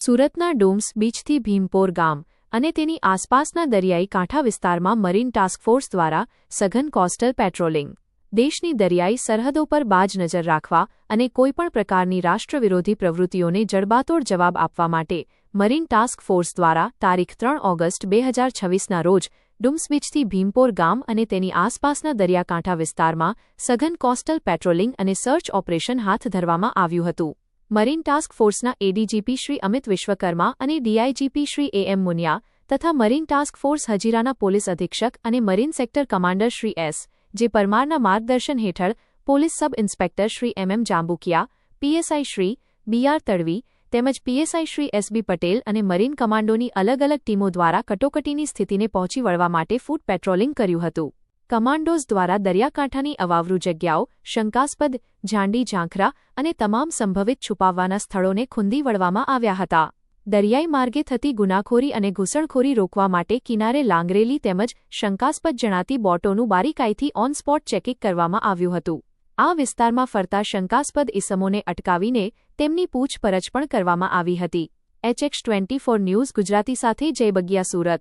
સુરતના ડુમ્સ બીચથી ભીમપોર ગામ અને તેની આસપાસના દરિયાઈ કાંઠા વિસ્તારમાં મરીન ટાસ્ક ફોર્સ દ્વારા સઘન કોસ્ટલ પેટ્રોલિંગ દેશની દરિયાઈ સરહદો પર બાજ નજર રાખવા અને કોઈપણ પ્રકારની રાષ્ટ્રવિરોધી પ્રવૃત્તિઓને જડબાતોડ જવાબ આપવા માટે મરીન ટાસ્ક ફોર્સ દ્વારા તારીખ 3 ઓગસ્ટ 2026ના રોજ ડુમ્સ બીચથી ભીમપોર ગામ અને તેની આસપાસના દરિયાકાંઠા વિસ્તારમાં સઘન કોસ્ટલ પેટ્રોલિંગ અને સર્ચ ઓપરેશન હાથ ધરવામાં આવ્યું હતું. મરીન ટાસ્ક ફોર્સના એડીજીપી શ્રી અમિત વિશ્વકર્મા અને ડીઆઈજીપી શ્રી એમ મુનિયા તથા મરીન ટાસ્ક ફોર્સ હજીરાના પોલીસ અધિક્ષક અને marine sector commander Shri S. જે પરમારના માર્ગદર્શન હેઠળ પોલીસ સબ ઇન્સ્પેક્ટર શ્રી એમ જાંબુકિયા, પીએસઆઈ શ્રી બીઆર તડવી તેમજ પીએસઆઈ શ્રી એસબી પટેલ અને મરીન કમાન્ડોની અલગ અલગ ટીમો દ્વારા કટોકટીની સ્થિતિને પહોંચી વળવા માટે ફૂટ પેટ્રોલિંગ કર્યું હતું. કમાન્ડોઝ દ્વારા દરિયાકાંઠાની અવાવરૂ જગ્યાઓ, શંકાસ્પદ ઝાંડી ઝાંખરા અને તમામ સંભવિત છુપાવવાના સ્થળોને ખૂંદી વળવામાં આવ્યા હતા. દરિયાઈ માર્ગે થતી ગુનાખોરી અને ઘૂસણખોરી રોકવા માટે કિનારે લાંગરેલી તેમજ શંકાસ્પદ જણાતી બોટોનું બારીકાઈથી ઓન સ્પોટ ચેકિંગ કરવામાં આવ્યું હતું. આ વિસ્તારમાં ફરતા શંકાસ્પદ ઇસમોને અટકાવીને તેમની પૂછપરછ પણ કરવામાં આવી હતી. HX24 ન્યૂઝ ગુજરાતી સાથે જય બગિયા, સુરત.